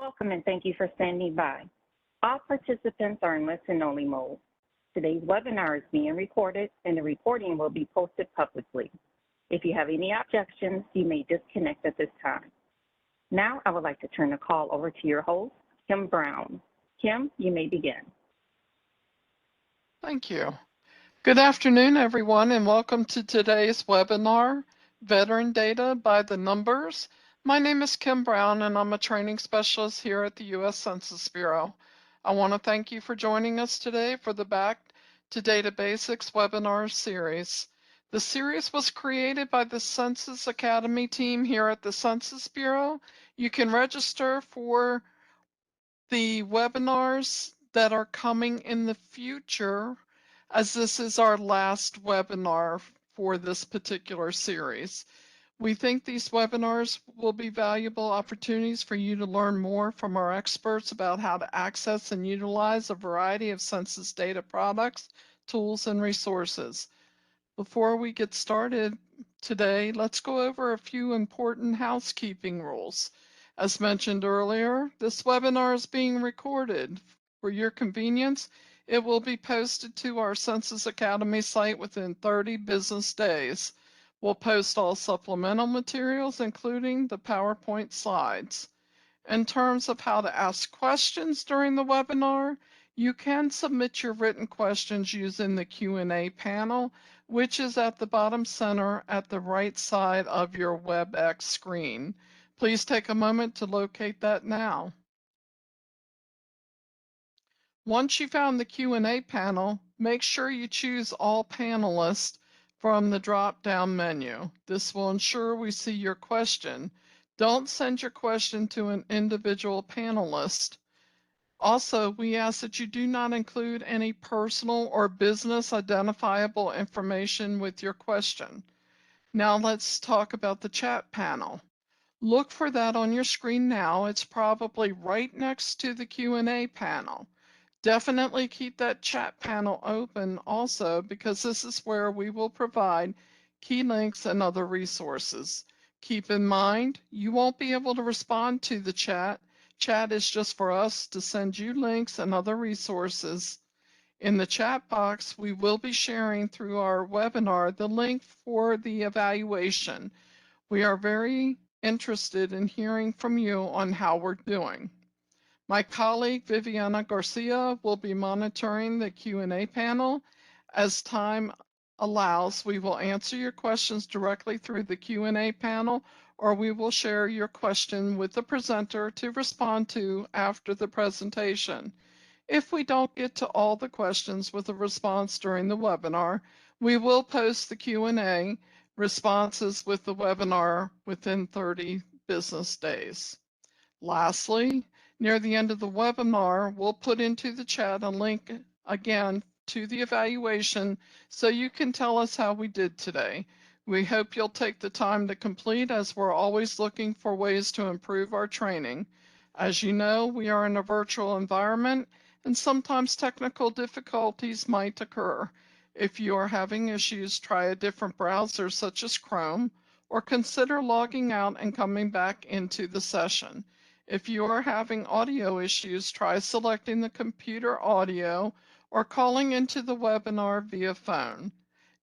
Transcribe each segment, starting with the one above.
Welcome and thank you for standing by. All participants are in listen-only mode. Today's webinar is being recorded and the recording will be posted publicly. If you have any objections, you may disconnect at this time. Now I would like to turn the call over to your host, Kim Brown. Kim, you may begin. Thank you. Good afternoon, everyone, and welcome to today's webinar, Veteran Data by the Numbers. My name is Kim Brown, and I'm a training specialist here at the U.S. Census Bureau. I want to thank you for joining us today for the Back to Data Basics webinar series. The series was created by the Census Academy team here at the Census Bureau. You can register for the webinars that are coming in the future, as this is our last webinar for this particular series. We think these webinars will be valuable opportunities for you to learn more from our experts about how to access and utilize a variety of census data products, tools, and resources. Before we get started today, let's go over a few important housekeeping rules. As mentioned earlier, this webinar is being recorded. For your convenience, it will be posted to our Census Academy site within 30 business days. We'll post all supplemental materials, including the PowerPoint slides. In terms of how to ask questions during the webinar, you can submit your written questions using the Q&A panel, which is at the bottom center at the right side of your WebEx screen. Please take a moment to locate that now. Once you found the Q&A panel, make sure you choose All Panelists from the drop-down menu. This will ensure we see your question. Don't send your question to an individual panelist. Also, we ask that you do not include any personal or business identifiable information with your question. Now let's talk about the chat panel. Look for that on your screen now. It's probably right next to the Q&A panel. Definitely keep that chat panel open also, because this is where we will provide key links and other resources. Keep in mind, you won't be able to respond to the chat. Chat is just for us to send you links and other resources. In the chat box, we will be sharing through our webinar the link for the evaluation. We are very interested in hearing from you on how we're doing. My colleague Viviana Garcia will be monitoring the Q&A panel. As time allows, we will answer your questions directly through the Q&A panel, or we will share your question with the presenter to respond to after the presentation. If we don't get to all the questions with a response during the webinar, we will post the Q&A responses with the webinar within 30 business days. Lastly, near the end of the webinar, we'll put into the chat a link again to the evaluation so you can tell us how we did today. We hope you'll take the time to complete, as we're always looking for ways to improve our training. As you know, we are in a virtual environment and sometimes technical difficulties might occur. If you are having issues, try a different browser such as Chrome, or consider logging out and coming back into the session. If you are having audio issues, try selecting the computer audio or calling into the webinar via phone.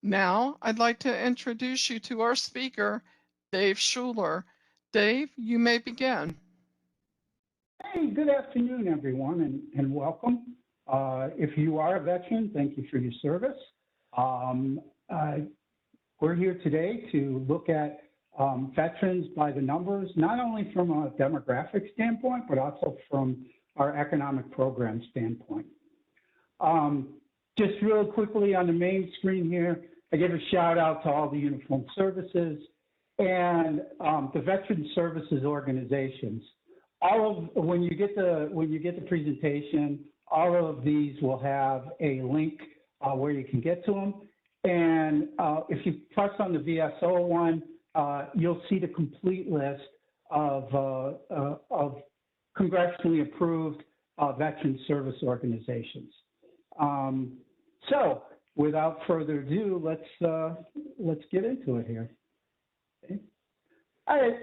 Now, I'd like to introduce you to our speaker, Dave Schuler. Dave, you may begin. Hey, good afternoon, everyone, and welcome. If you are a veteran, thank you for your service. We're here today to look at veterans by the numbers, not only from a demographic standpoint, but also from our economic program standpoint. Just real quickly on the main screen here, I give a shout out to all the uniformed services and the veteran services organizations. When you get the presentation, all of these will have a link where you can get to them. And if you press on the VSO one, you'll see the complete list of congressionally approved veteran service organizations. So without further ado, let's get into it here. Okay. I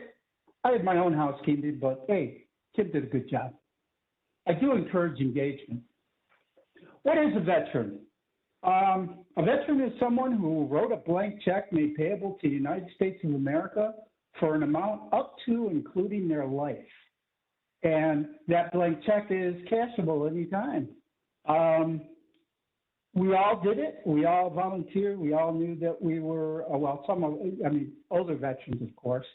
had my own housekeeping, but hey, Kim did a good job. I do encourage engagement. What is a veteran? A veteran is someone who wrote a blank check made payable to the United States of America for an amount up to including their life. And that blank check is cashable anytime. We all did it. We all volunteered. We all knew that we were, well, older veterans, of course,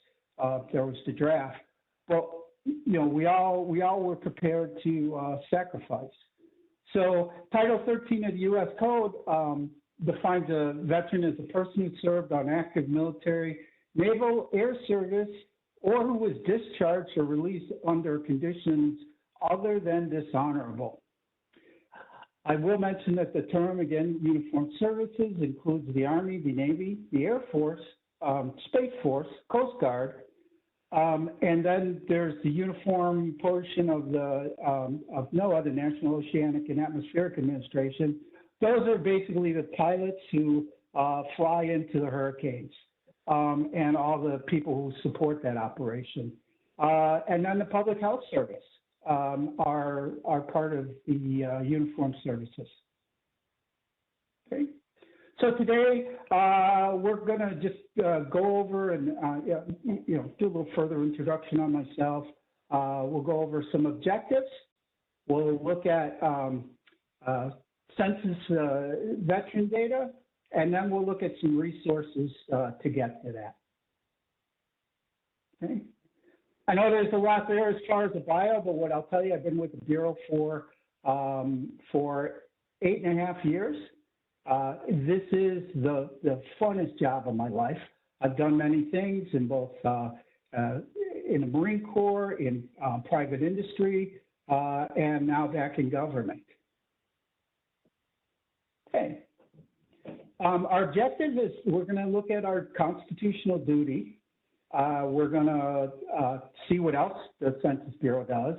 there was the draft. But, you know, we all were prepared to sacrifice. So Title 13 of the U.S. Code defines a veteran as a person who served on active military, naval, air service, or who was discharged or released under conditions other than dishonorable. I will mention that the term, again, uniformed services includes the Army, the Navy, the Air Force, Space Force, Coast Guard, and then there's the uniform portion of the of NOAA, the National Oceanic and Atmospheric Administration. Those are basically the pilots who fly into the hurricanes and all the people who support that operation. And then the Public Health Service are part of the uniformed services. Okay. So today we're going to just go over and do a little further introduction on myself. We'll go over some objectives. We'll look at census veteran data, and then we'll look at some resources to get to that. Okay. I know there's a lot there as far as the bio, but what I'll tell you, I've been with the Bureau for 8.5 years. This is the funnest job of my life. I've done many things in both in the Marine Corps, in private industry, and now back in government. Okay. Our objective is we're going to look at our constitutional duty. We're going to see what else the Census Bureau does.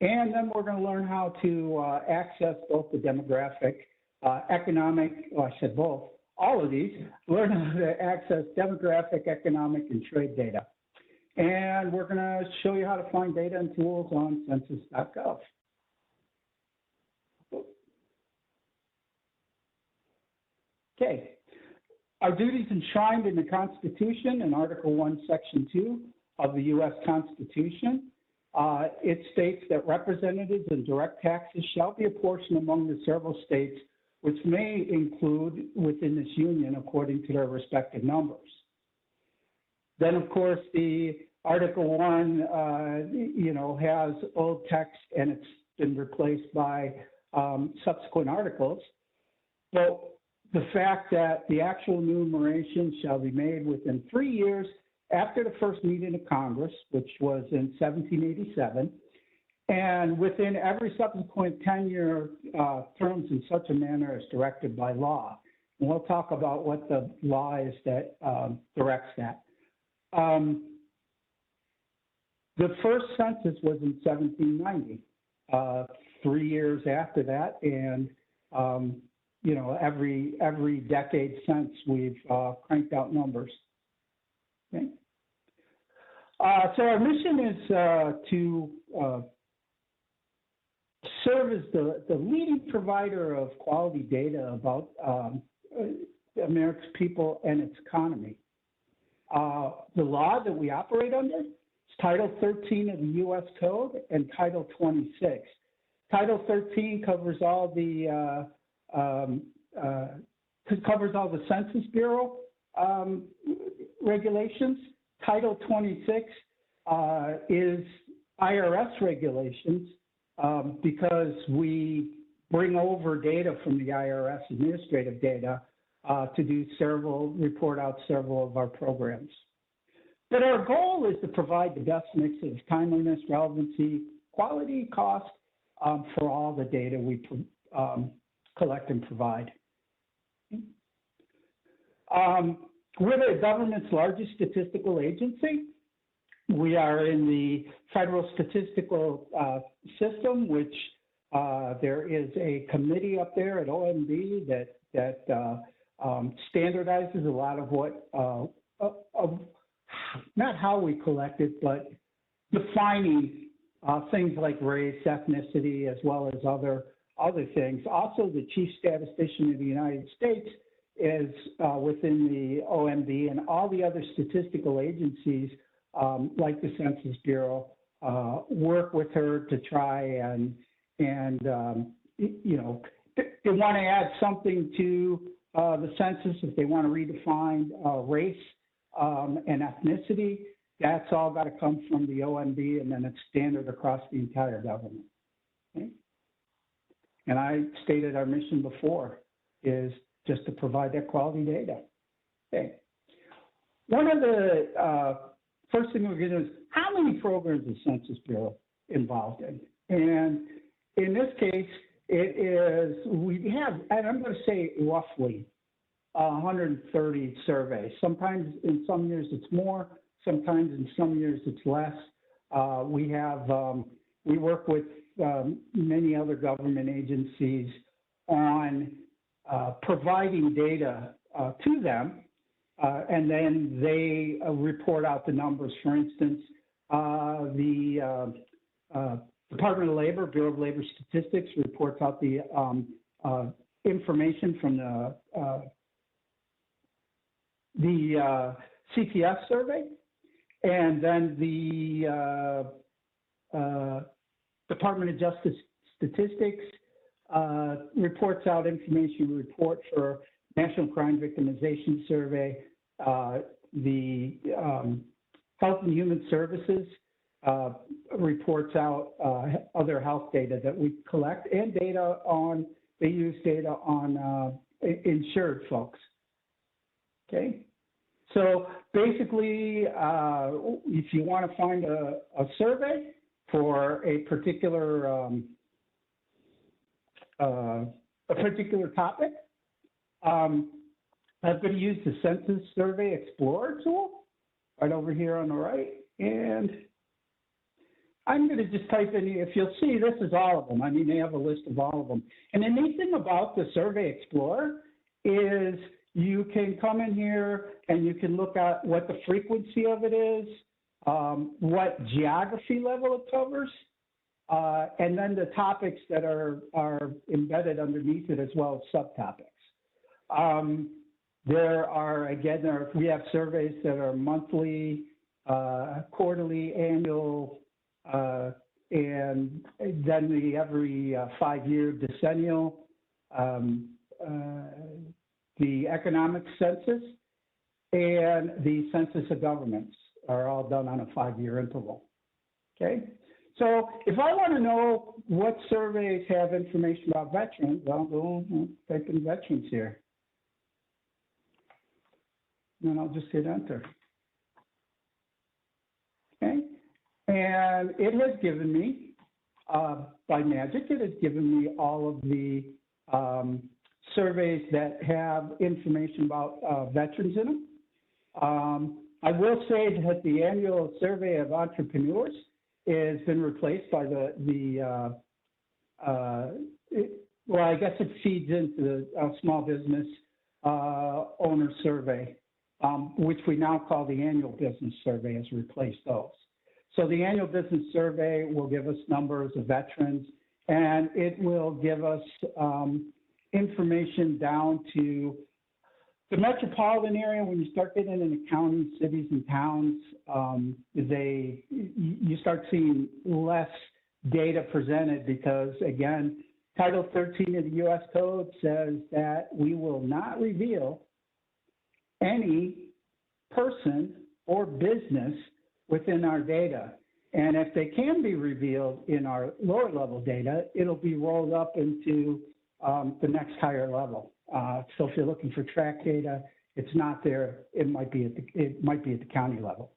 And then we're going to learn how to access both the demographic, economic, well, I said both, all of these, learn how to access demographic, economic, and trade data. And we're going to show you how to find data and tools on census.gov. Okay. Our duties enshrined in the Constitution in Article 1, Section 2 of the U.S. Constitution. It states that representatives and direct taxes shall be apportioned among the several states, which may include within this union according to their respective numbers. Then, of course, the Article 1, has old text and it's been replaced by subsequent articles. But the fact that the actual enumeration shall be made within 3 years after the first meeting of Congress, which was in 1787, and within every subsequent 10-year terms in such a manner as directed by law. And we'll talk about what the law is that directs that. The first census was in 1790, 3 years after that, and every decade since we've cranked out numbers. Okay. So our mission is to serve as the leading provider of quality data about America's people and its economy. The law that we operate under is Title 13 of the U.S. Code and Title 26. Title 13 covers all the Census Bureau regulations. Title 26 is IRS regulations because we bring over data from the IRS administrative data to report out several of our programs. But our goal is to provide the best mix of timeliness, relevancy, quality, cost for all the data we collect and provide. We're the government's largest statistical agency. We are in the federal statistical system, which there is a committee up there at OMB that standardizes a lot of what, not how we collect it, but defining things like race, ethnicity, as well as other things. Also, the chief statistician of the United States is within the OMB, and all the other statistical agencies, like the Census Bureau, work with her to try and you know, they want to add something to the census. If they want to redefine race and ethnicity, that's all got to come from the OMB, and then it's standard across the entire government. Okay? And I stated our mission before is just to provide that quality data. Okay. One of the first thing we're going to do is how many programs is Census Bureau involved in? And in this case, it is, we have, and I'm going to say roughly 130 surveys. Sometimes in some years it's more, sometimes in some years it's less. We work with many other government agencies on providing data to them, and then they report out the numbers. For instance, the Department of Labor, Bureau of Labor Statistics, reports out the information from the CPS survey, and then the Department of Justice Statistics reports out information report for National Crime Victimization Survey, the Health and Human Services reports out other health data that we collect, and data on, they use data on insured folks. Okay, so basically, if you want to find a survey for a particular topic, I'm going to use the Census Survey Explorer tool right over here on the right, and I'm going to just type in, if you'll see, this is all of them. I mean, they have a list of all of them. And the neat thing about the Survey Explorer is you can come in here and you can look at what the frequency of it is, what geography level it covers, and then the topics that are embedded underneath it, as well as subtopics. There are, again, we have surveys that are monthly, quarterly, annual, and then the every 5-year decennial, the economic census, and the census of governments are all done on a 5-year interval. Okay, so if I want to know what surveys have information about veterans, I'll go type in veterans here, and then I'll just hit enter. Okay, and it has given me, by magic, it has given me all of the surveys that have information about veterans in them. I will say that the annual survey of entrepreneurs has been replaced by well, I guess it feeds into the small business owner survey, which we now call the annual business survey, has replaced those. So the annual business survey will give us numbers of veterans, and it will give us information down to the metropolitan area. When you start getting into counties, cities, and towns, you start seeing less data presented because, again, Title 13 of the U.S. Code says that we will not reveal any person or business within our data. And if they can be revealed in our lower level data, it'll be rolled up into the next higher level. So if you're looking for track data, it's not there. It might be at the county level.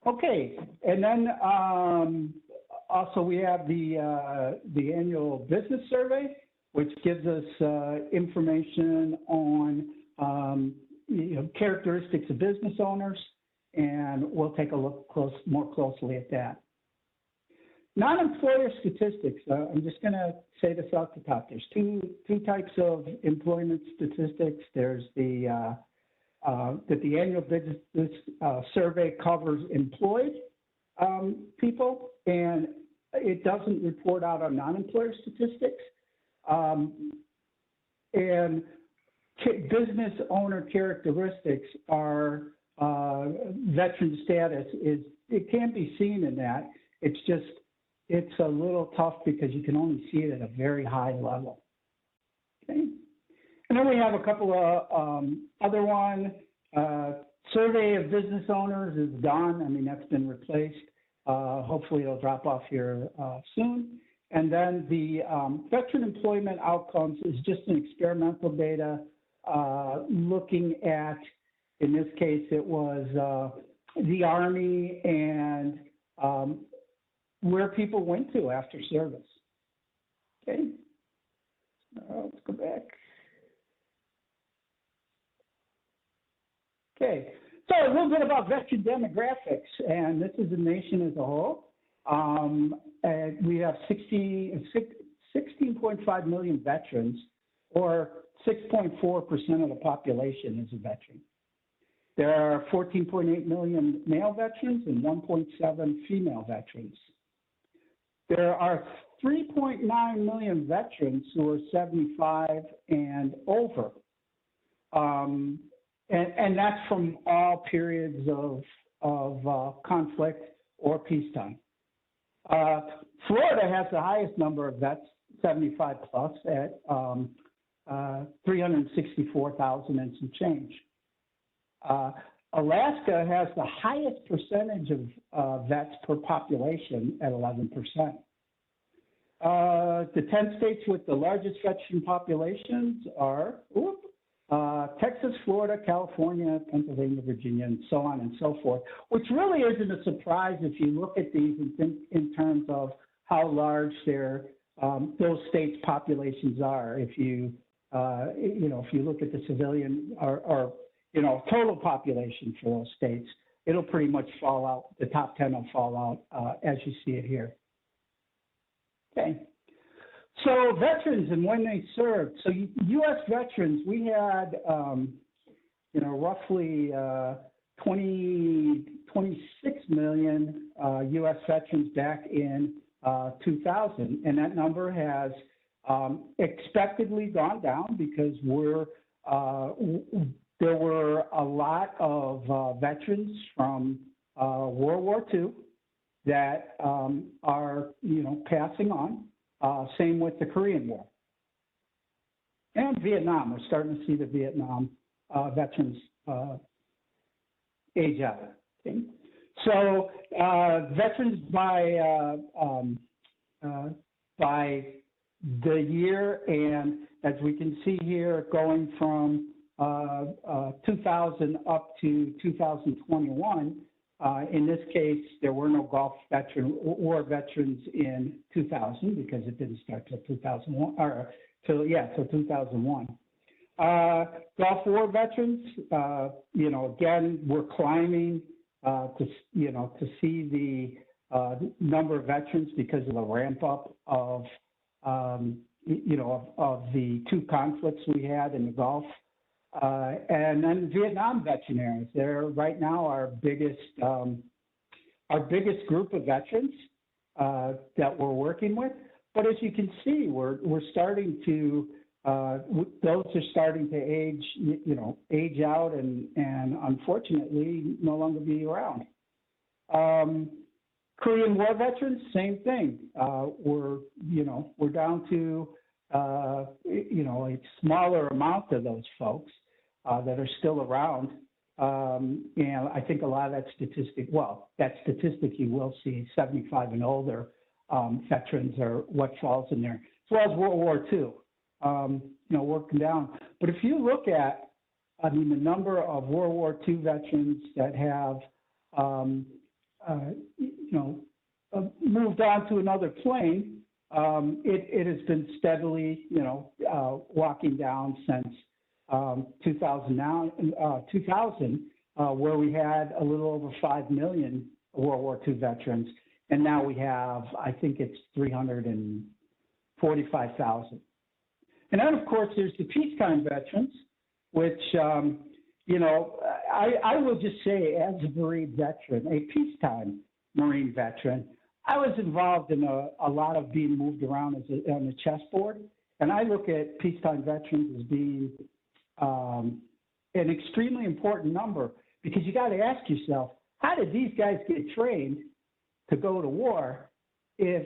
Okay, and then also we have the annual business survey, which gives us information on characteristics of business owners, and we'll take a look more closely at that. Non-employer statistics, I'm just going to say this off the top. There's two types of employment statistics. There's that the annual business survey covers employed people, and it doesn't report out on non-employer statistics. And business owner characteristics are veteran status it can be seen in that. It's a little tough because you can only see it at a very high level. Okay. And then we have a couple of other one. Survey of business owners is done. I mean, that's been replaced. Hopefully it'll drop off here soon. And then the veteran employment outcomes is just an experimental data looking at, in this case, it was the Army and where people went to after service. Okay, let's go back. Okay, so a little bit about veteran demographics, and this is the nation as a whole. We have 16.5 million veterans, or 6.4% of the population is a veteran. There are 14.8 million male veterans and 1.7 female veterans. There are 3.9 million veterans who are 75 and over. And that's from all periods of conflict or peacetime. Florida has the highest number of vets, 75 plus, at 364,000 and some change. Alaska has the highest percentage of vets per population at 11%. The 10 states with the largest veteran populations are Texas, Florida, California, Pennsylvania, Virginia, and so on and so forth, which really isn't a surprise if you look at these and think in terms of how large those states' populations are. If you if you look at the civilian or total population for those states, it'll pretty much fall out. The top 10 will fall out as you see it here. Okay. So veterans and when they served. So U.S. veterans, we had, roughly 26 million U.S. veterans back in 2000, and that number has expectedly gone down because there were a lot of veterans from World War II that are, passing on. Same with the Korean War. And Vietnam. We're starting to see the Vietnam veterans age out. Okay? So veterans by the year, and as we can see here, going from 2000 up to 2021. In this case, there were no Gulf War veterans in 2000 because it didn't start till 2001, till 2001. Gulf War veterans, again, we're climbing to see the number of veterans because of the ramp up of the two conflicts we had in the Gulf. And then Vietnam veterans, they're right now our biggest group of veterans that we're working with. But as you can see, we're starting to those are starting to age out and unfortunately no longer be around. Korean War veterans, same thing. We're down to a smaller amount of those folks that are still around. And I think a lot of that statistic you will see 75 and older veterans are what falls in there, as well as World War II, working down. But if you look at, the number of World War II veterans that have, moved on to another plane, it has been steadily, walking down since 2000, where we had a little over 5 million World War II veterans, and now we have, I think it's 345,000. And then, of course, there's the peacetime veterans, which, I will just say, as a Marine veteran, a peacetime Marine veteran, I was involved in a lot of being moved around on the chessboard, and I look at peacetime veterans as being an extremely important number, because you got to ask yourself, how did these guys get trained to go to war if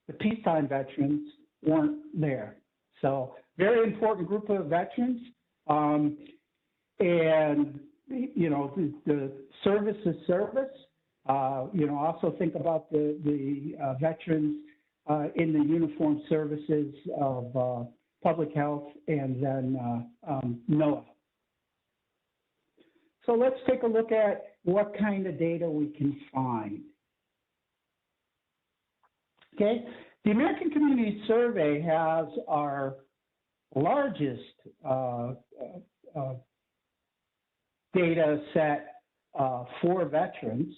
the peacetime veterans weren't there? So very important group of veterans. And, you know, the service is service. You know, also think about the veterans in the uniformed services of public health and then NOAA. So let's take a look at what kind of data we can find. Okay, the American Community Survey has our largest data set for veterans,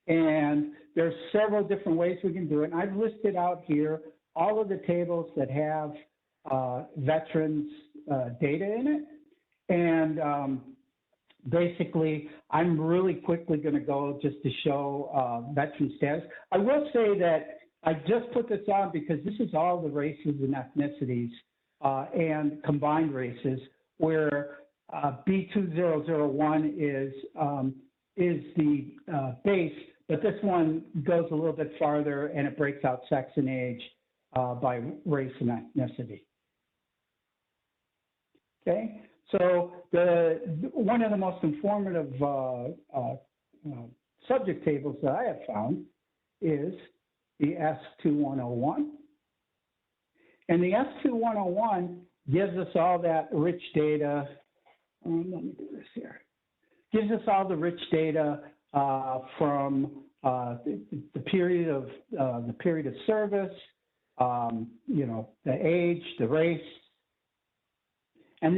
and there's several different ways we can do it. And I've listed out here all of the tables that have veterans data in it, and basically, I'm really quickly going to go just to show veteran status. I will say that I just put this on because this is all the races and ethnicities and combined races, where B2001 is the base, but this one goes a little bit farther and it breaks out sex and age by race and ethnicity. Okay, so one of the most informative subject tables that I have found is the S2101. And the S2101 gives us all that rich data. Let me do this here. Gives us all the rich data from the period of service, you know, the age, the race. And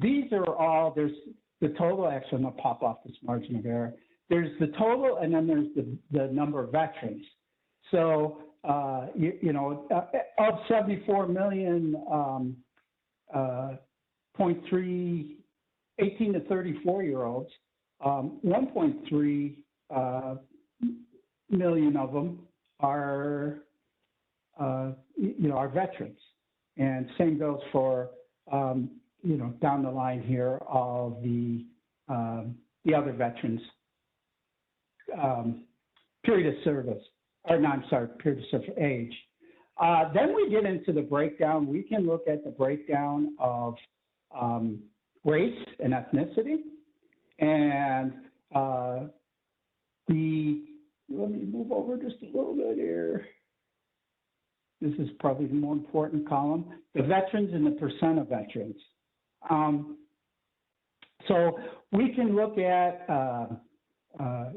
these are all, there's the total, actually I'm gonna pop off this margin of error. There's the total, and then there's the number of veterans. So, you know, of 74 million, 0.3, 18 to 34-year-olds, 1.3 million of them are, you know, are veterans. And same goes for, you know, down the line here of the other veterans, period of service, or no, I'm sorry, period of service age. Then we get into the breakdown. We can look at the breakdown of race and ethnicity. And let me move over just a little bit here. This is probably the more important column, the veterans and the percent of veterans. So we can look at,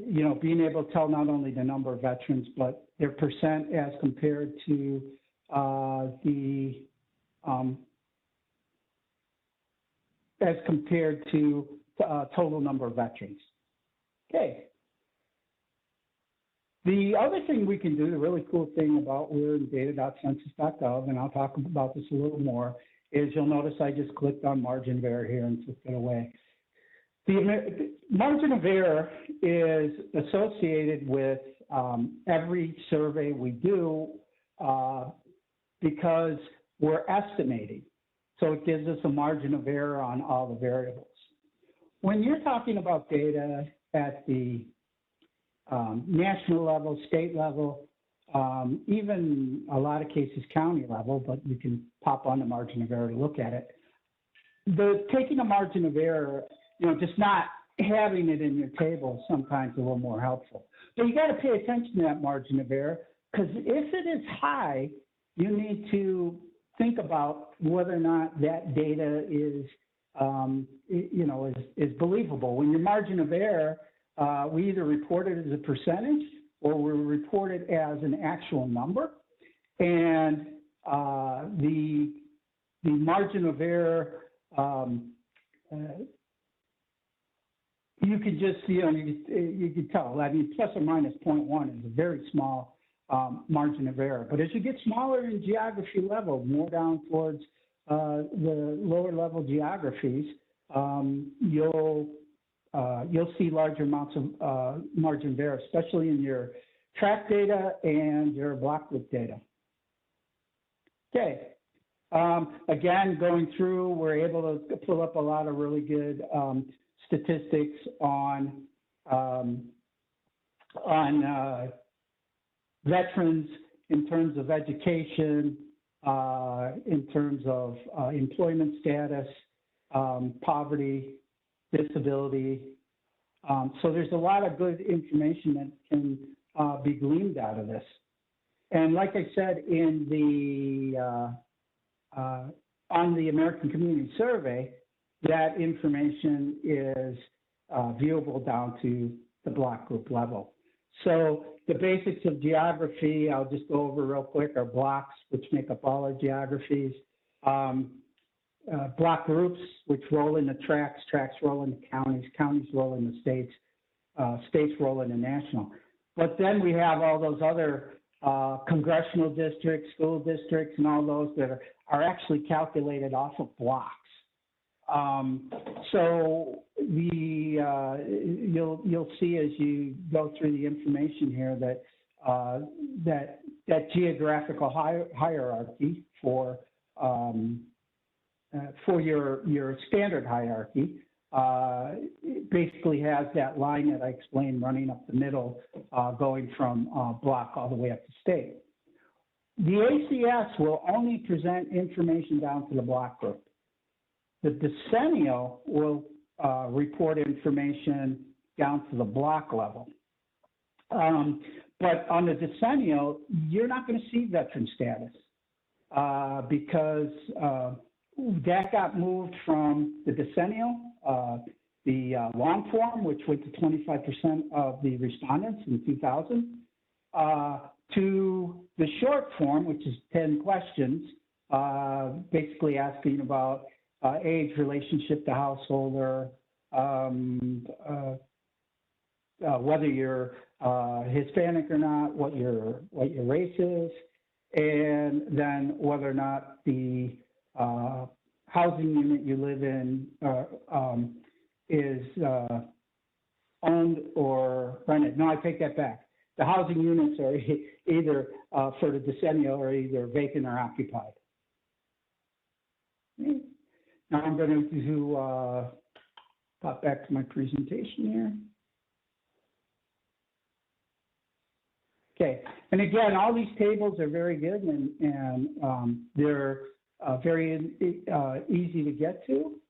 you know, being able to tell not only the number of veterans, but their percent as compared to total number of veterans. Okay. The other thing we can do, the really cool thing about we're in Data.census.gov, and I'll talk about this a little more, is you'll notice I just clicked on margin of error here and took it away. The margin of error is associated with every survey we do because we're estimating. So it gives us a margin of error on all the variables. When you're talking about data at the national level, state level, even a lot of cases county level, but you can pop on the margin of error to look at it. Taking a margin of error, you know, just not having it in your table sometimes a little more helpful. But you got to pay attention to that margin of error, because if it is high, you need to think about whether or not that data is, you know, is believable. When your margin of error, we either report it as a percentage or we report it as an actual number. And the margin of error, you could just, you know, you could tell. I mean, plus or minus 0.1 is a very small margin of error. But as you get smaller in geography level, more down towards the lower level geographies, you'll see larger amounts of margin of error, especially in your track data and your block group data. Okay. Again, going through, we're able to pull up a lot of really good statistics on veterans in terms of education, in terms of employment status, poverty, disability. So there's a lot of good information that can be gleaned out of this. And like I said, in the on the American Community Survey, that information is viewable down to the block group level. So the basics of geography, I'll just go over real quick, are blocks, which make up all our geographies. Block groups, which roll into tracts, tracts roll into counties, counties roll into states, states roll into national. But then we have all those other congressional districts, school districts, and all those that are actually calculated off of blocks. So you'll see as you go through the information here that that geographical hierarchy for your standard hierarchy basically has that line that I explained running up the middle, going from block all the way up to state. The ACS will only present information down to the block group. The decennial will report information down to the block level. But on the decennial, you're not going to see veteran status because that got moved from the decennial, the long form, which went to 25% of the respondents in 2000, to the short form, which is 10 questions, basically asking about age, relationship to householder, whether you're Hispanic or not, what your race is, and then whether or not the housing unit you live in is owned or rented. No, I take that back. The housing units are either for the decennial or either vacant or occupied. Now I'm going to pop back to my presentation here. Okay, and again, all these tables are very good and they're very easy to get to,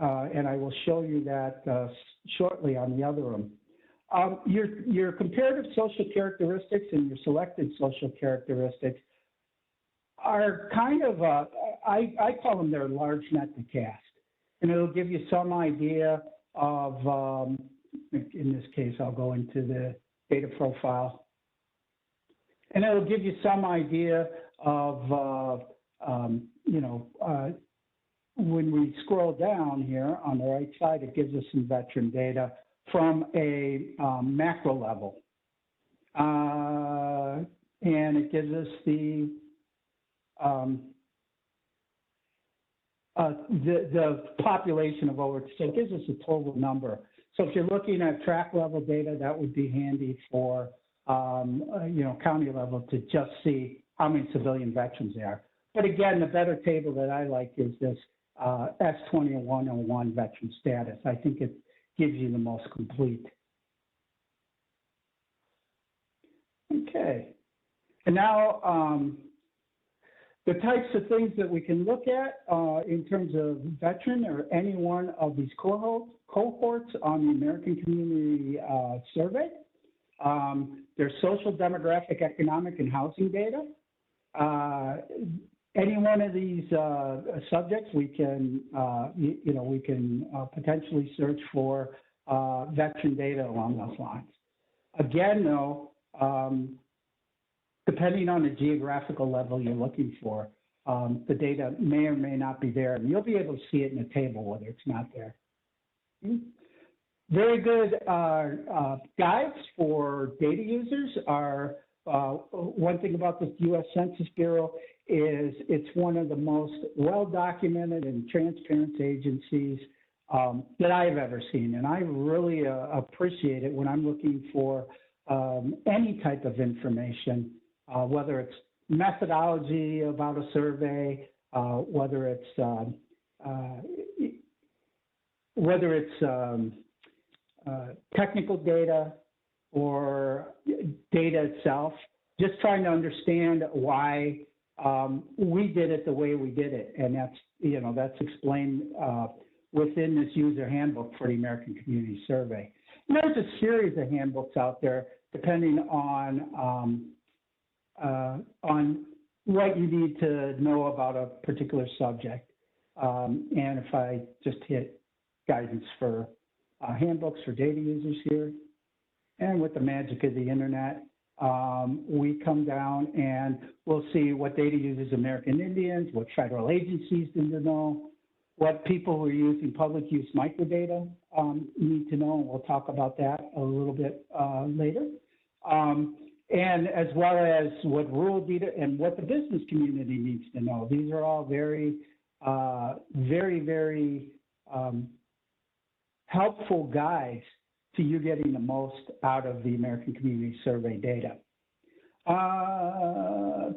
and I will show you that shortly on the other one. Your comparative social characteristics and your selected social characteristics are kind of, I call them their large net to cast. And it'll give you some idea of, in this case, I'll go into the data profile. And it'll give you some idea of, when we scroll down here on the right side, it gives us some veteran data from a macro level. And it gives us the population of over, so it gives us a total number. So if you're looking at tract level data, that would be handy for, county level to just see how many civilian veterans there are. But again, the better table that I like is this S2101 veteran status. I think it gives you the most complete. Okay, and now the types of things that we can look at in terms of veteran or any one of these cohorts on the American Community Survey. There's social, demographic, economic, and housing data. Any one of these subjects, we can, we can potentially search for veteran data along those lines. Again, though, depending on the geographical level you're looking for, the data may or may not be there, and you'll be able to see it in the table whether it's not there. Very good guides for data users are, one thing about the U.S. Census Bureau is it's one of the most well-documented and transparent agencies that I've ever seen. And I really appreciate it when I'm looking for any type of information, whether it's methodology about a survey, whether it's technical data or data itself, just trying to understand why we did it the way we did it. And that's explained within this user handbook for the American Community Survey. And there's a series of handbooks out there depending on what you need to know about a particular subject. And if I just hit guidance for handbooks for data users here, and with the magic of the internet, we come down and we'll see what data users American Indians, what federal agencies need to know, what people who are using public use microdata need to know, and we'll talk about that a little bit later. And as well as what rural data and what the business community needs to know. These are all very, very helpful guides to you getting the most out of the American Community Survey data. I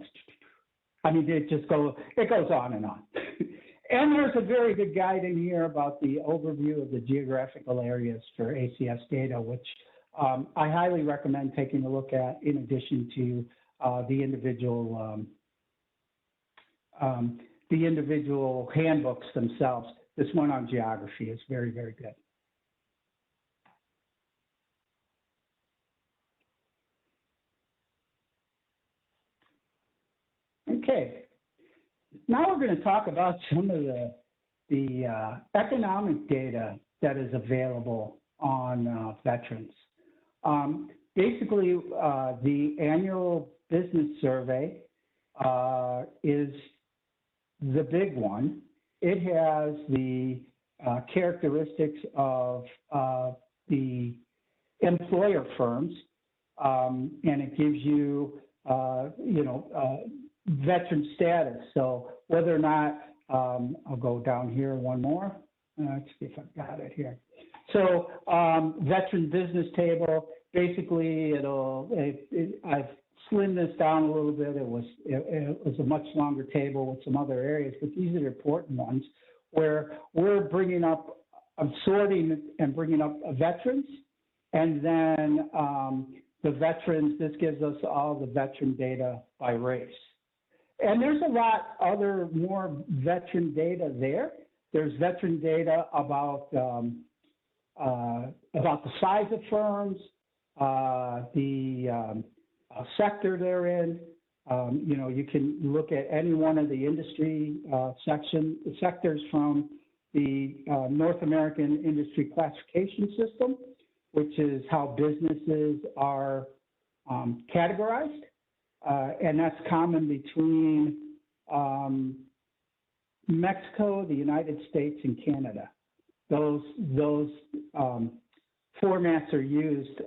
mean, it goes on and on. And there's a very good guide in here about the overview of the geographical areas for ACS data, which I highly recommend taking a look at in addition to the individual handbooks themselves. This one on geography is very, very good. Okay, now we're going to talk about some of the economic data that is available on veterans. Basically, the annual business survey is the big one. It has the characteristics of the employer firms, and it gives you, veteran status. So whether or not, I'll go down here one more. Let's see if I've got it here. So veteran business table, basically I've slimmed this down a little bit. It was a much longer table with some other areas, but these are the important ones where we're I'm sorting and bringing up veterans, and then the veterans, this gives us all the veteran data by race. And there's a lot more veteran data there. There's veteran data about the size of firms, the sector they're in. You can look at any one of the industry sectors from the North American Industry Classification System, which is how businesses are categorized. And that's common between Mexico, the United States, and Canada. Those formats are used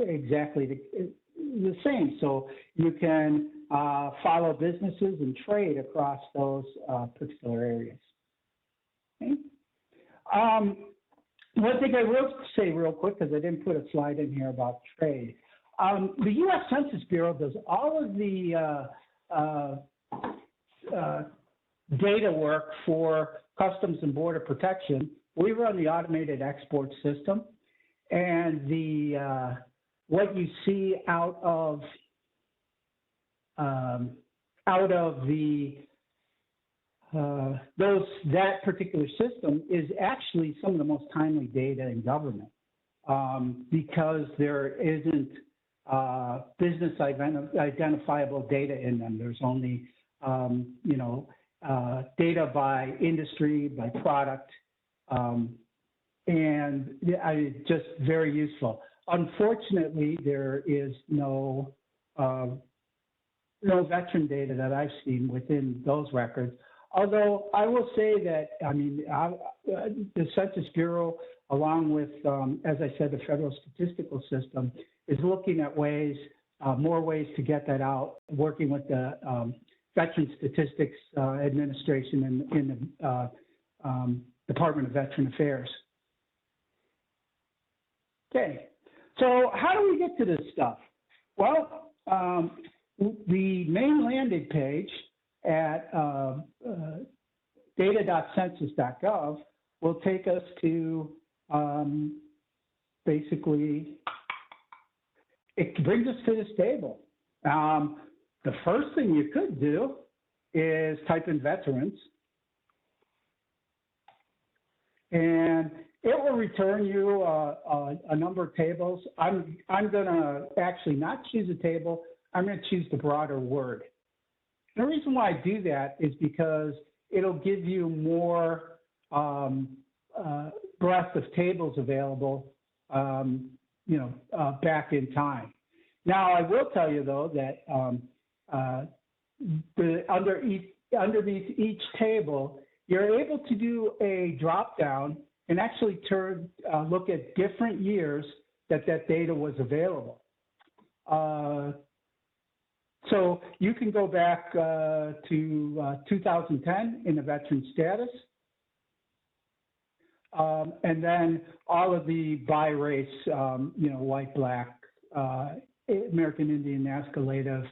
exactly the same. So you can follow businesses and trade across those particular areas. Okay. One thing I will say real quick, because I didn't put a slide in here about trade. The U.S. Census Bureau does all of the data work for Customs and Border Protection. We run the automated export system, and what you see out of that particular system is actually some of the most timely data in government, because there isn't business identifiable data in them. There's only data by industry, by product, and just very useful. Unfortunately, there is no veteran data that I've seen within those records. Although I will say that, the Census Bureau, along with, as I said, the Federal Statistical System, is looking at more ways to get that out, working with the Veteran Statistics Administration in the Department of Veteran Affairs. Okay, so how do we get to this stuff? Well, the main landing page at Data.census.gov will take us to basically, it brings us to this table. The first thing you could do is type in veterans, and it will return you a number of tables. I'm going to actually not choose a table. I'm going to choose the broader word. And the reason why I do that is because it'll give you more breadth of tables available, back in time. Now, I will tell you though that underneath each table, you're able to do a drop down and actually look at different years that data was available. So you can go back to 2010 in the veteran status, and then all of the by race, white, black, American Indian, Nazca Native,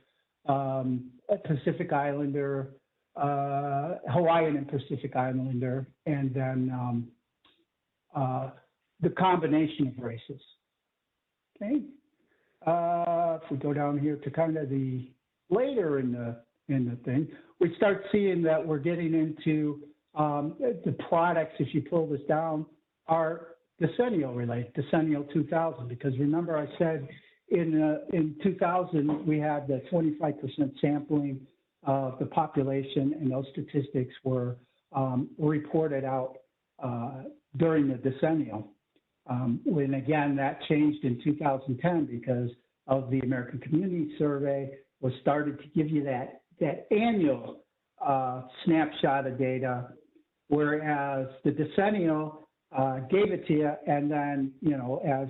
Pacific Islander, Hawaiian and Pacific Islander, and then the combination of races. Okay. If we go down here to kind of the later in the thing, we start seeing that we're getting into the products, if you pull this down, are decennial related, decennial 2000, because remember I said in 2000 we had the 25% sampling of the population, and those statistics were reported out during the decennial. When again, that changed in 2010 because of the American Community Survey was started to give you that annual snapshot of data, whereas the decennial gave it to you, and then as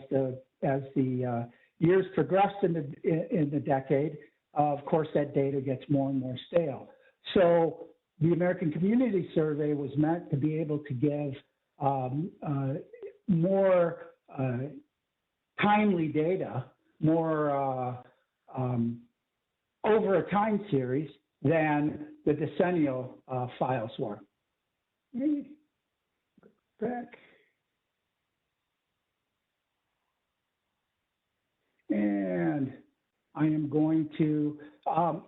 the years progressed in the decade, of course that data gets more and more stale. So the American Community Survey was meant to be able to give more timely data, more over a time series than the decennial files were. Maybe go back. And I am going to,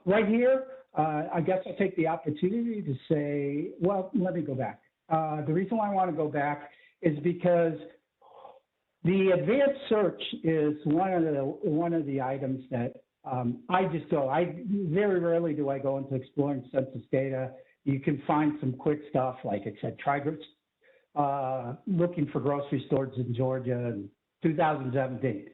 right here, I guess I'll take the opportunity to say, well, let me go back. The reason why I want to go back is because the advanced search is one of the items that very rarely do I go into exploring census data. You can find some quick stuff, like it said, try looking for grocery stores in Georgia in 2017,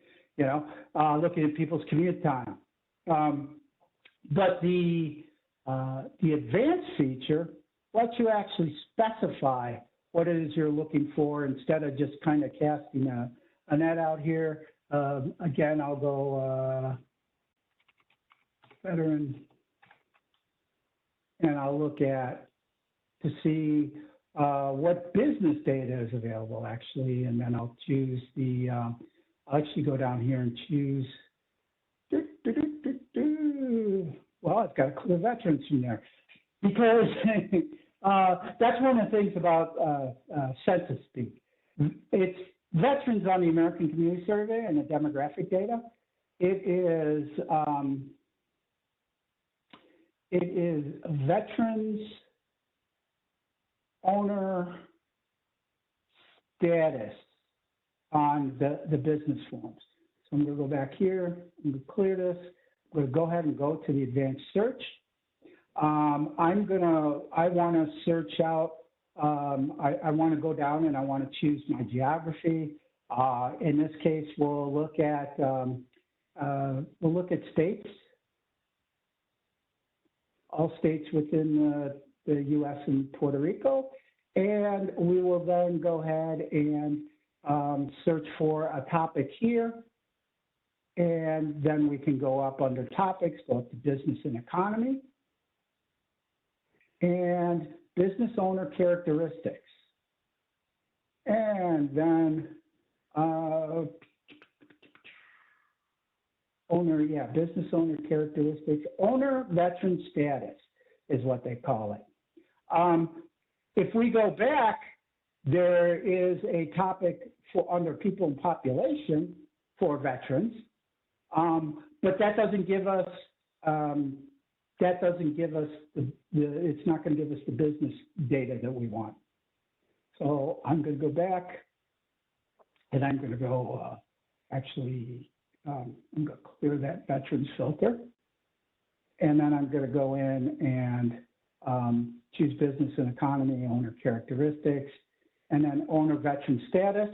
looking at people's commute time. But the advanced feature lets you actually specify what it is you're looking for instead of just kind of casting a net out here. Again, I'll go veteran, and I'll look to see what business data is available actually, and then I'll choose I'll actually go down here and choose, well, I've got to clear veterans from there, because that's one of the things about census speak. It's veterans on the American Community Survey and the demographic data. It is veterans owner status on the business forms. So I'm going to go back here. I'm going to clear this. I'm going to go ahead and go to the advanced search. I want to search out, I want to go down and I want to choose my geography. In this case, we'll look at states, all states within the U.S. and Puerto Rico, and we will then go ahead and search for a topic here, and then we can go up under topics, go up to business and economy, and business owner characteristics. And then yeah, business owner characteristics. Owner veteran status is what they call it. If we go back, there is a topic for under people and population for veterans, but that doesn't give us it's not going to give us the business data that we want. So I'm going to go back, and I'm going to go I'm going to clear that veterans filter, and then I'm going to go in and choose business and economy, owner characteristics, and then owner veteran status.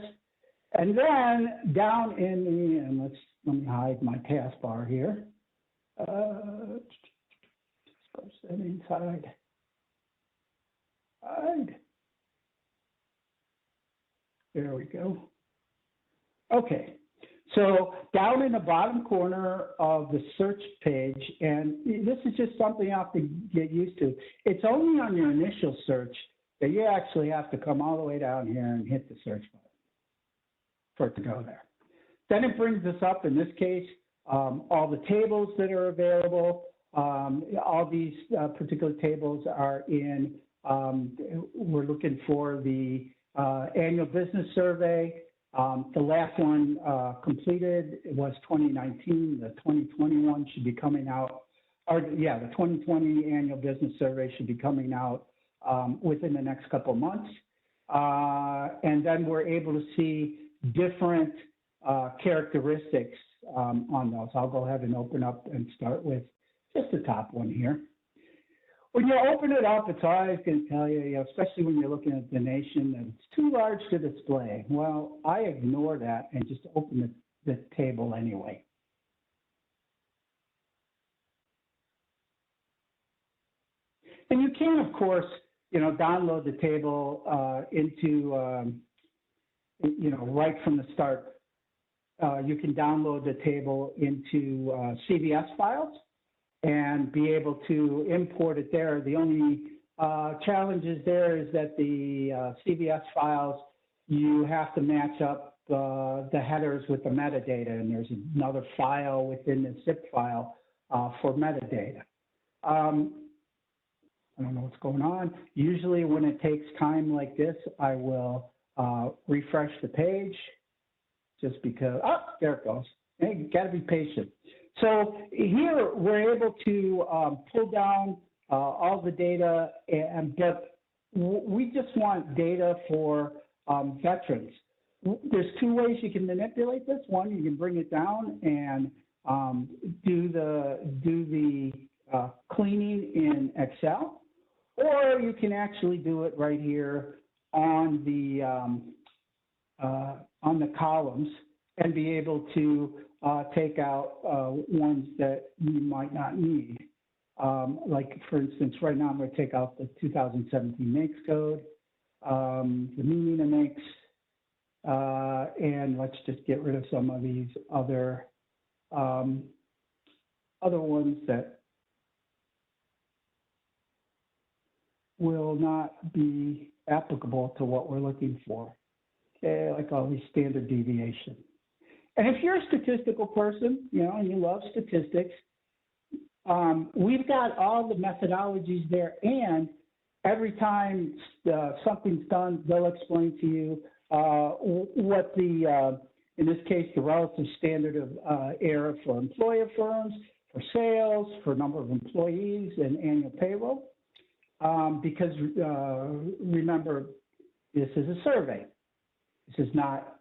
And then down in the, and let me hide my taskbar here. Push that inside. Hide. There we go. Okay. So down in the bottom corner of the search page, and this is just something you have to get used to. It's only on your initial search that you actually have to come all the way down here and hit the search button for it to go there. Then it brings us up, in this case, all the tables that are available. All these particular tables are in, we're looking for the annual business survey. The last one completed was 2019. The 2021 should be coming out, or yeah, the 2020 annual business survey should be coming out within the next couple of months. And then we're able to see different characteristics on those. I'll go ahead and open up and start with just the top one here. When you open it up, it's always going to tell you, especially when you're looking at the nation, that it's too large to display. Well, I ignore that and just open the table anyway. And you can, of course, download the table into, right from the start. You can download the table into CVS files and be able to import it there. The only challenges there is that the CVS files, you have to match up the headers with the metadata, and there's another file within the zip file for metadata. I don't know what's going on. Usually when it takes time like this, I will refresh the page just because, there it goes. Hey, you gotta be patient. So here we're able to pull down all the data, but we just want data for veterans. There's two ways you can manipulate this. One, you can bring it down and do the cleaning in Excel, or you can actually do it right here on the columns and be able to take out ones that you might not need. Like, for instance, right now I'm going to take out the 2017 NAICS code, the meaning of NAICS, and let's just get rid of some of these other ones that will not be applicable to what we're looking for. Okay, like all these standard deviation. And if you're a statistical person, and you love statistics, we've got all the methodologies there, and every time something's done, they'll explain to you what the, in this case, the relative standard of error for employer firms, for sales, for number of employees, and annual payroll. Because remember, this is a survey. This is not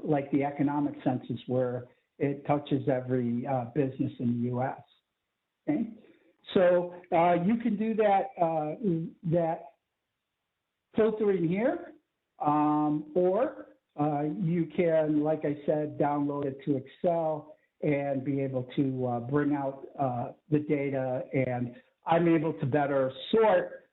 like the economic census where it touches every business in the U.S. Okay, so you can do that filtering here, or you can, like I said, download it to Excel and be able to bring out the data. And I'm able to better sort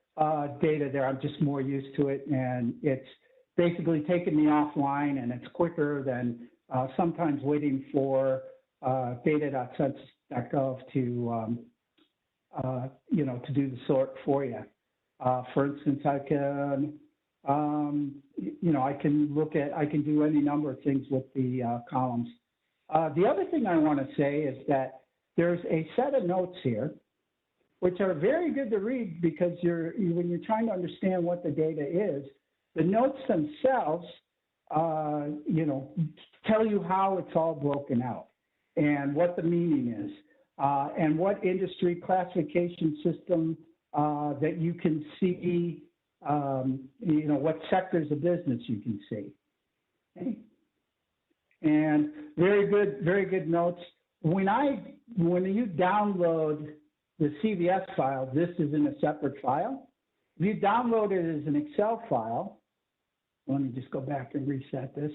data there. I'm just more used to it, and it's basically taking me offline, and it's quicker than sometimes waiting for Data.census.gov to do the sort for you. For instance, I can I can do any number of things with the columns. The other thing I want to say is that there's a set of notes here, which are very good to read because when you're trying to understand what the data is, the notes themselves, tell you how it's all broken out and what the meaning is, and what industry classification system that you can see, what sectors of business you can see. Okay? And very good notes. When you download the CVS file, this is in a separate file. If you download it as an Excel file, let me just go back and reset this.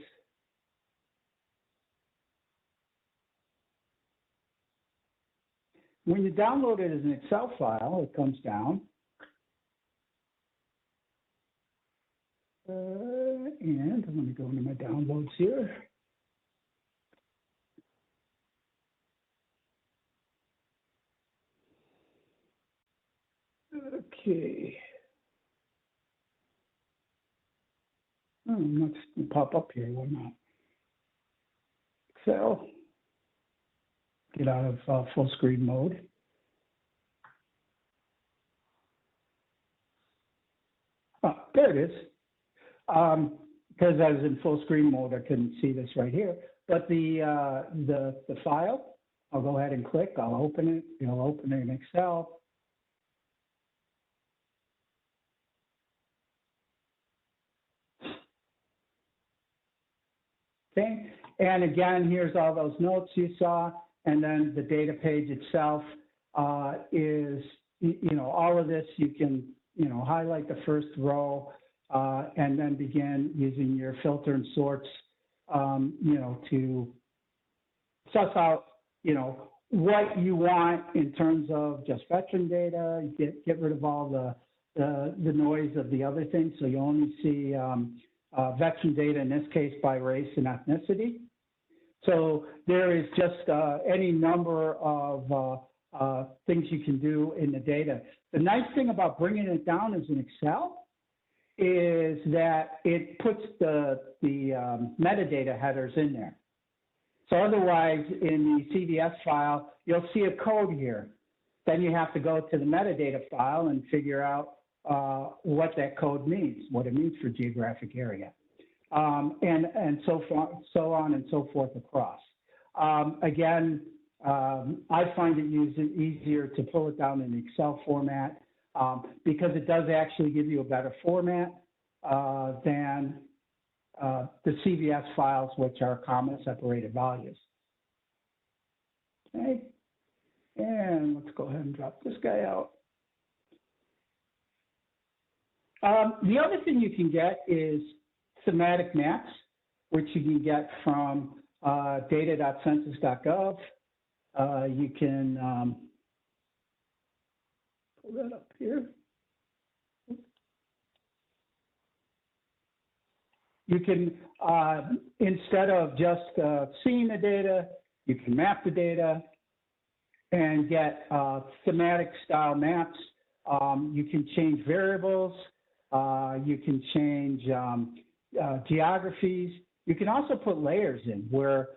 When you download it as an Excel file, it comes down. And let me go into my downloads here. Okay. Oh, let's pop up here. Why not? Excel. Get out of full screen mode. Oh, there it is. Because I was in full screen mode, I couldn't see this right here. But the file, I'll go ahead and click. I'll open it. It'll open it in Excel. Okay, and again, here's all those notes you saw, and then the data page itself is, all of this you can, highlight the first row and then begin using your filter and sorts, to suss out, what you want in terms of just veteran data, get rid of all the noise of the other things, so you only see veteran data, in this case, by race and ethnicity. So there is just any number of things you can do in the data. The nice thing about bringing it down as an Excel is that it puts the metadata headers in there. So otherwise, in the CVS file, you'll see a code here. Then you have to go to the metadata file and figure out what that code means, what it means for geographic area, and so on and so forth across. Again, I find it easier to pull it down in Excel format because it does actually give you a better format than the CVS files, which are comma separated values. Okay, and let's go ahead and drop this guy out. The other thing you can get is thematic maps, which you can get from Data.census.gov. You can pull that up here. You can, instead of just seeing the data, you can map the data and get thematic style maps. You can change variables. You can change geographies. You can also put layers in where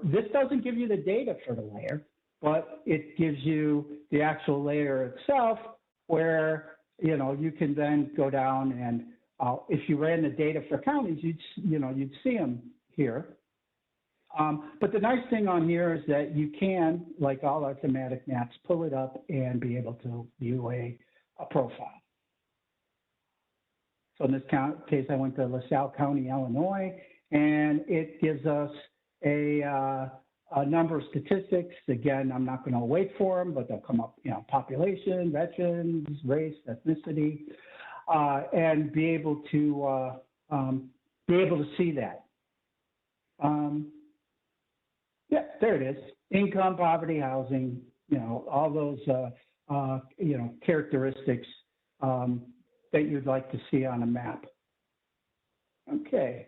this doesn't give you the data for the layer, but it gives you the actual layer itself where, you can then go down and if you ran the data for counties, you'd see them here. But the nice thing on here is that you can, like all our thematic maps, pull it up and be able to view a profile. So in this case, I went to LaSalle County, Illinois, and it gives us a number of statistics. Again, I'm not going to wait for them, but they'll come up, population, veterans, race, ethnicity, and be able to see that. Yeah, there it is. Income, poverty, housing, all those, characteristics that you'd like to see on a map. Okay,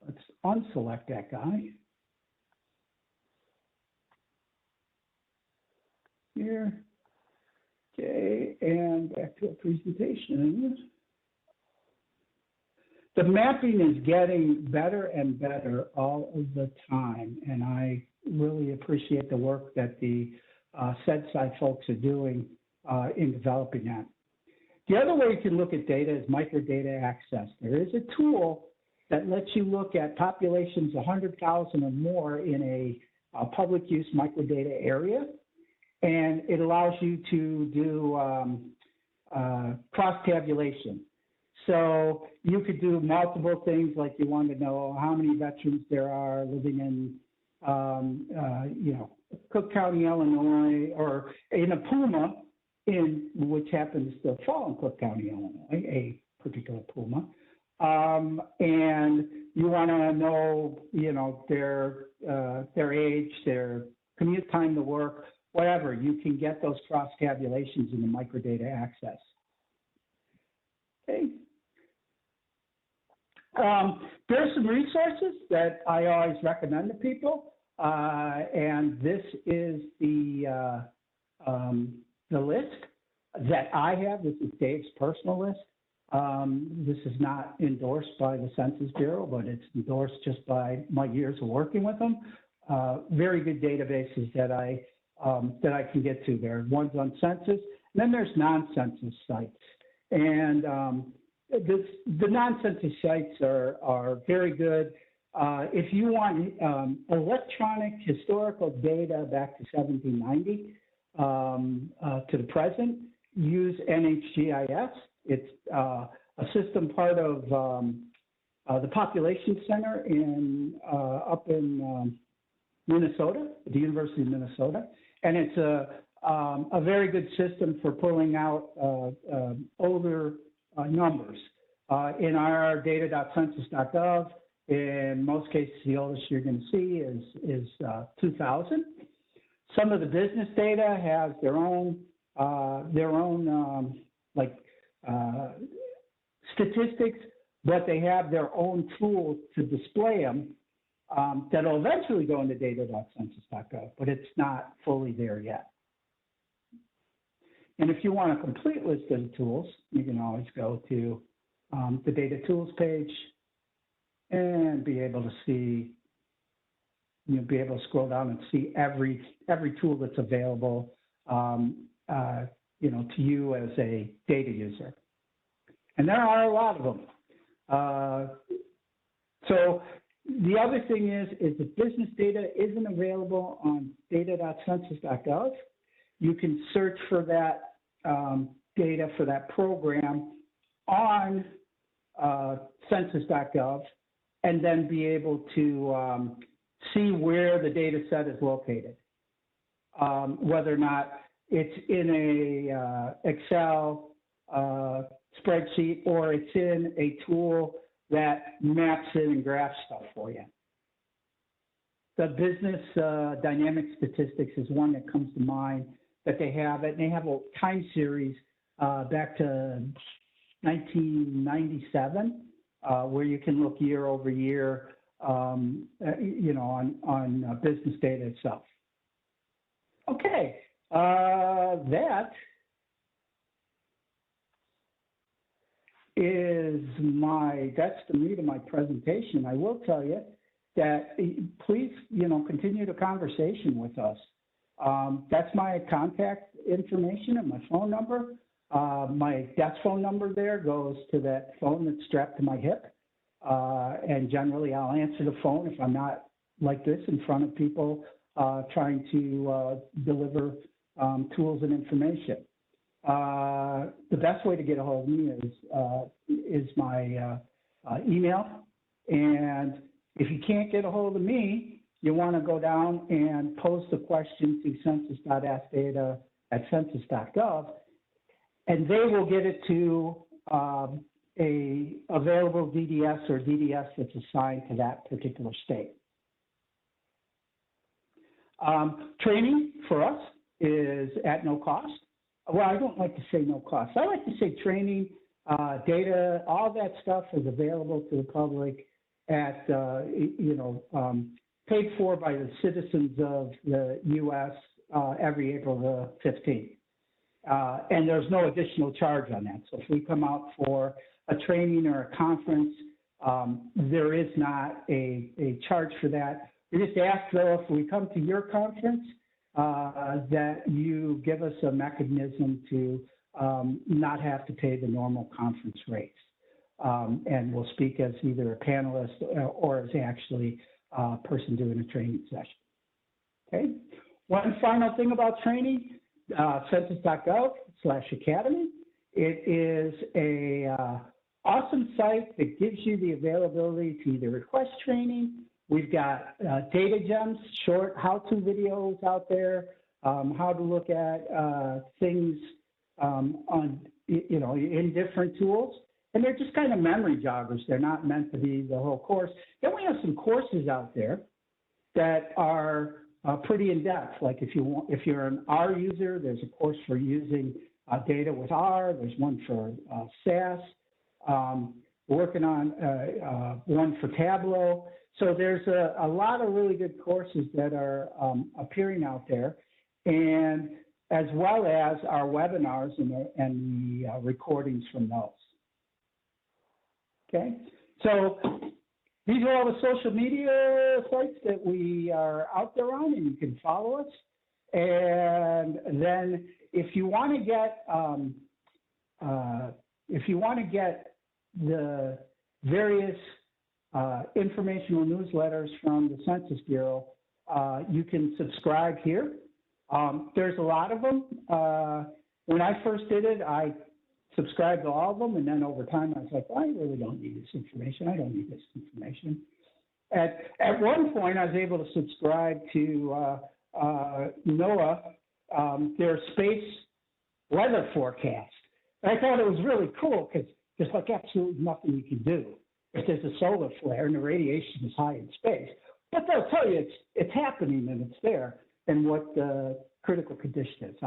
let's unselect that guy. Here. Okay, and back to a presentation. the mapping is getting better and better all of the time, and I really appreciate the work that the SEDSI folks are doing in developing that. The other way you can look at data is microdata access. There is a tool that lets you look at populations 100,000 or more in a public use microdata area, and it allows you to do cross-tabulation. So you could do multiple things, like you want to know how many veterans there are living in, you know, Cook County, Illinois, or in a Puma, which happens to fall in Cook County, Illinois, a particular Puma. And you want to know, you know, their age, their commute time to work, whatever. You can get those cross tabulations in the microdata access. Okay. There's some resources that I always recommend to people, and this is the list that I have. This is Dave's personal list. This is not endorsed by the Census Bureau, but it's endorsed just by my years of working with them. Very good databases that I can get to. There are ones on census, and then there's non-census sites. And the non-census sites are very good. If you want electronic historical data back to 1790 to the present, use NHGIS. It's a system part of the Population Center up in Minnesota, at the University of Minnesota, and it's a very good system for pulling out older numbers. In our Data.census.gov, in most cases, the oldest you're going to see is 2000. Some of the business data has their own statistics, but they have their own tools to display them that'll eventually go into Data.census.gov, but it's not fully there yet. And if you want a complete list of the tools, you can always go to the Data Tools page and be able to see, you'll be able to scroll down and see every tool that's available, you know, to you as a data user. And there are a lot of them. So the other thing is if business data isn't available on Data.census.gov, you can search for that data for that program on Census.gov, and then be able to see where the data set is located, whether or not it's in a Excel spreadsheet or it's in a tool that maps in and graphs stuff for you. The business dynamic statistics is one that comes to mind that they have it, and they have a time series back to 1997 where you can look year over year, you know, on business data itself. Okay, that is that's the meat of my presentation. I will tell you that please, you know, continue the conversation with us. That's my contact information and my phone number. My desk phone number there goes to that phone that's strapped to my hip. And generally I'll answer the phone if I'm not like this in front of people trying to deliver tools and information. The best way to get a hold of me is my email. And if you can't get a hold of me, you want to go down and post a question to census.askdata@census.gov, and they will get it to a available DDS or DDS that's assigned to that particular state. Training for us is at no cost. Well, I don't like to say no cost. I like to say training, data, all that stuff is available to the public at, you know, paid for by the citizens of the U.S. Every April the 15th. And there's no additional charge on that. So if we come out for a training or a conference, There is not a charge for that. We just ask, though, if we come to your conference, that you give us a mechanism to not have to pay the normal conference rates. And we'll speak as either a panelist or as actually a person doing a training session. Okay. One final thing about training, census.gov/academy. It is a awesome site that gives you the availability to either request training. We've got data gems, short how-to videos out there, how to look at things on, in different tools. And they're just kind of memory joggers. They're not meant to be the whole course. Then we have some courses out there that are pretty in-depth. Like if you're an R user, there's a course for using data with R. There's one for SAS. We're working on one for Tableau. So there's a lot of really good courses that are appearing out there, and as well as our webinars and the recordings from those. Okay, so these are all the social media sites that we are out there on, and you can follow us. And then if you want to get the various informational newsletters from the Census Bureau, you can subscribe here. There's a lot of them. When I first did it, I subscribed to all of them, and then over time I was like, well, I really don't need this information. I don't need this information. At one point, I was able to subscribe to NOAA, their space weather forecast. And I thought it was really cool because there's like absolutely nothing you can do if there's a solar flare and the radiation is high in space. But they'll tell you it's happening and it's there and what the critical condition is.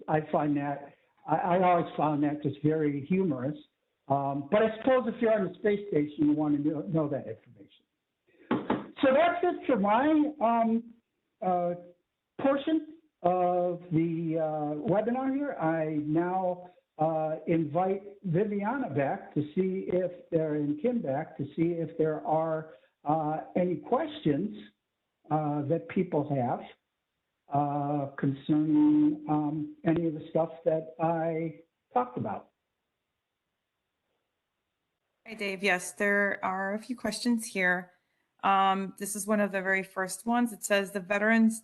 I find that, I always found that just very humorous. But I suppose if you're on the space station, you want to know that information. So that's it for my portion of the webinar here. I now invite Viviana back to see if they're in Kim back to see if there are any questions that people have concerning any of the stuff that I talked about. Hi, Dave. Yes, there are a few questions here. This is one of the very first ones. It says the veterans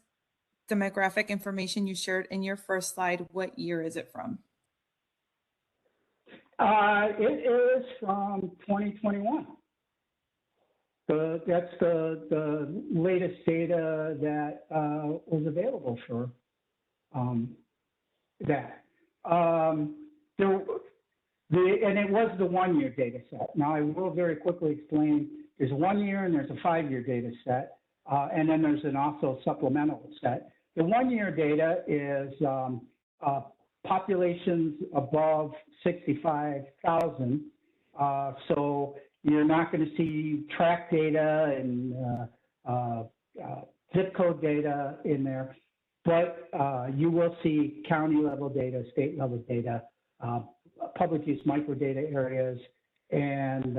demographic information you shared in your first slide, what year is it from? It is from 2021. That's the latest data that was available for that. And it was the 1 year data set. Now I will very quickly explain, there's a 1 year and there's a 5 year data set. And then there's an also supplemental set. The 1 year data is populations above 65,000. So you're not going to see track data and zip code data in there, but you will see county level data, state level data, public use microdata areas, and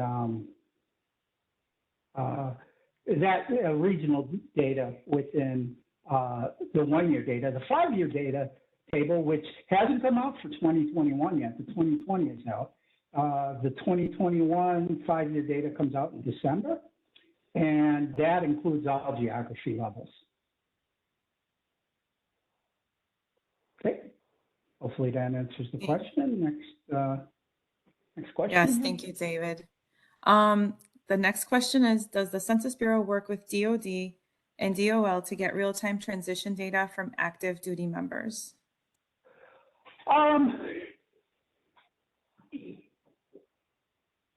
that regional data within the 1 year data. The 5 year data table, which hasn't come out for 2021 yet, the 2020 is out. The 2021 5 year data comes out in December, and that includes all geography levels. Okay, hopefully that answers the question. Next question. Yes, thank you, David. The next question is, does the Census Bureau work with DOD and DOL to get real-time transition data from active duty members?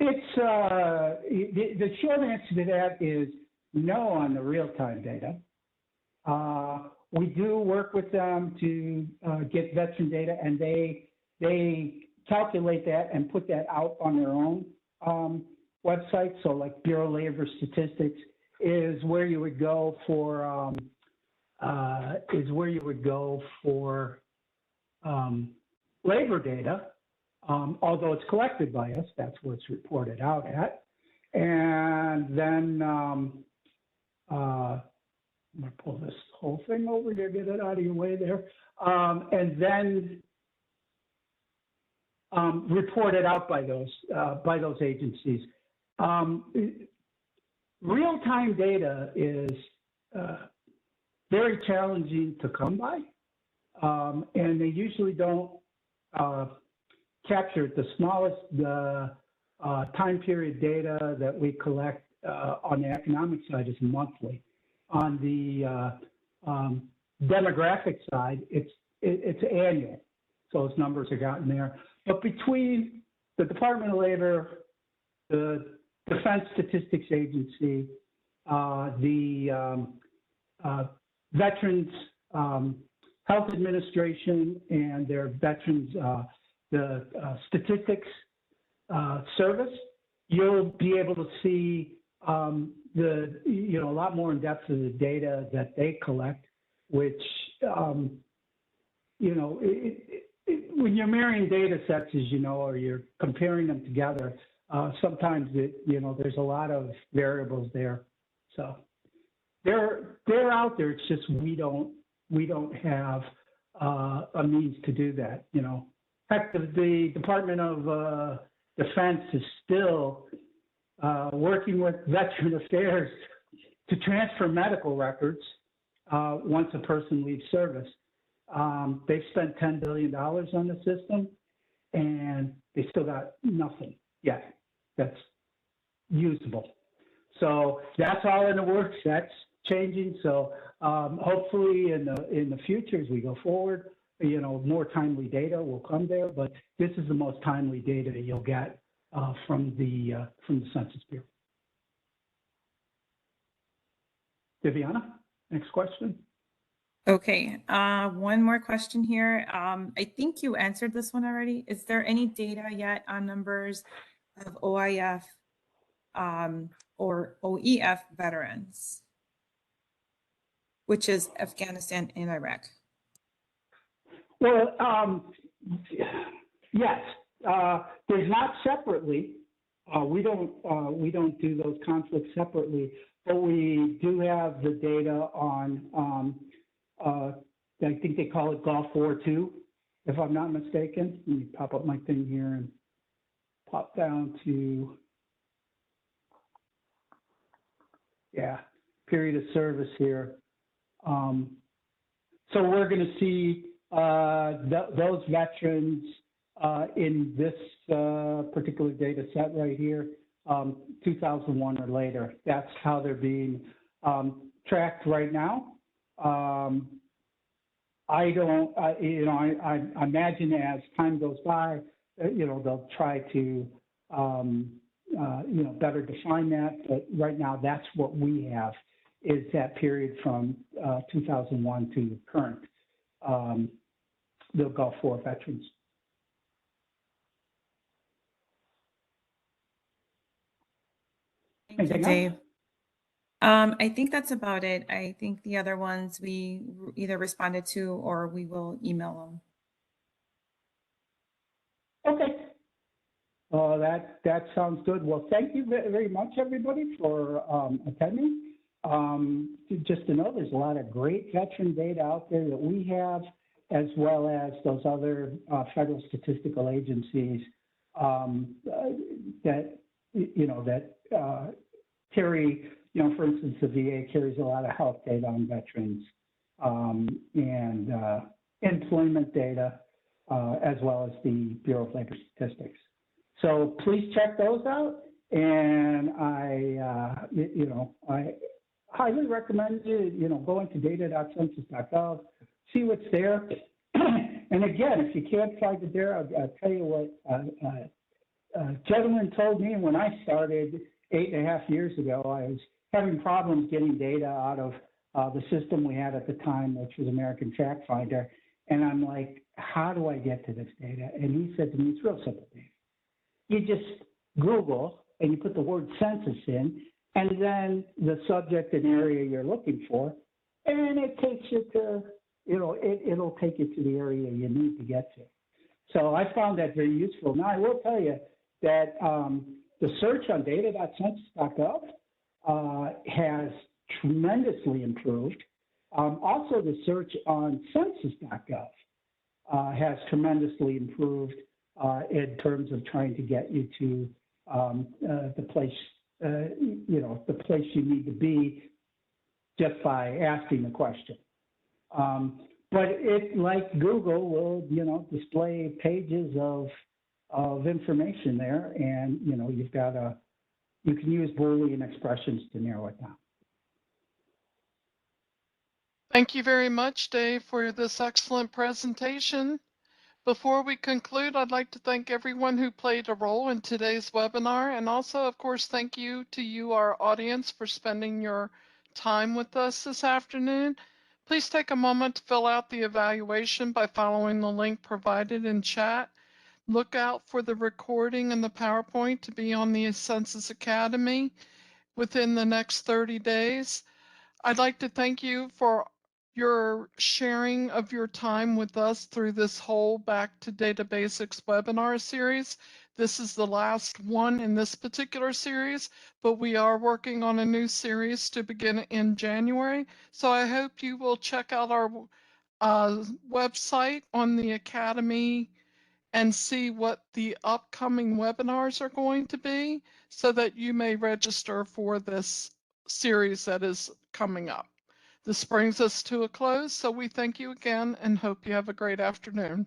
It's the short answer to that is no on the real-time data. We do work with them to get veteran data, and they calculate that and put that out on their own website. So like Bureau of Labor Statistics is where you would go for labor data. Although it's collected by us, that's where it's reported out at. And then, I'm gonna pull this whole thing over here, get it out of your way there. And then reported out by those agencies. Real-time data is very challenging to come by, and they usually don't capture the smallest time period data that we collect on the economic side is monthly. On the demographic side, it's annual. So those numbers are gotten there. But between the Department of Labor, the Defense Statistics Agency, the Veterans Health Administration, and their Veterans the Statistics Service, you'll be able to see a lot more in depth of the data that they collect, which when you're marrying data sets, as you know, or you're comparing them together, sometimes there's a lot of variables there. So they're out there. It's just we don't have a means to do that. In fact, the Department of Defense is still working with Veteran Affairs to transfer medical records once a person leaves service. They've spent $10 billion on the system, and they still got nothing yet that's usable. So that's all in the works. That's changing. So hopefully in the future, as we go forward, more timely data will come there. But this is the most timely data that you'll get from the Census Bureau. Viviana, next question. Okay, one more question here. I think you answered this one already. Is there any data yet on numbers of OIF or OEF veterans, which is Afghanistan and Iraq? Well, yes. There's not separately. We don't do those conflicts separately, but we do have the data on. I think they call it Gulf War II, if I'm not mistaken. Let me pop up my thing here and pop down to, period of service here. So we're going to see those veterans in this particular data set right here, 2001 or later. That's how they're being tracked right now. I imagine as time goes by, they'll try to, better define that. But right now, that's what we have, is that period from 2001 to current, the Gulf War veterans. Thank you, Dave. I think that's about it. I think the other ones we either responded to or we will email them. Okay. That sounds good. Well, thank you very much, everybody, for attending. Just to know, there's a lot of great veteran data out there that we have, as well as those other federal statistical agencies that carry. For instance, the VA carries a lot of health data on veterans and employment data, as well as the Bureau of Labor Statistics. So please check those out, and I highly recommend you going to Data.census.gov, see what's there. And again, if you can't find it there, I'll tell you what a gentleman told me when I started 8.5 years ago. I was having problems getting data out of the system we had at the time, which was American Fact Finder. And I'm like, how do I get to this data? And he said to me, it's real simple, Dave. You just Google and you put the word census in, and then the subject and area you're looking for, and it takes you to, it'll take you to the area you need to get to. So I found that very useful. Now, I will tell you that The search on Data.census.gov has tremendously improved. Also, the search on Census.gov has tremendously improved in terms of trying to get you to the place, the place you need to be just by asking the question. But it, like Google, will display pages of information there, and you can use Boolean expressions to narrow it down. Thank you very much, Dave, for this excellent presentation. Before we conclude, I'd like to thank everyone who played a role in today's webinar, and also, of course, thank you to you, our audience, for spending your time with us this afternoon. Please take a moment to fill out the evaluation by following the link provided in chat. Look out for the recording and the PowerPoint to be on the Census Academy within the next 30 days. I'd like to thank you for your sharing of your time with us through this whole Back to Data Basics webinar series. This is the last one in this particular series, but we are working on a new series to begin in January. So I hope you will check out our website on the Academy and see what the upcoming webinars are going to be so that you may register for this series that is coming up. This brings us to a close, so we thank you again and hope you have a great afternoon.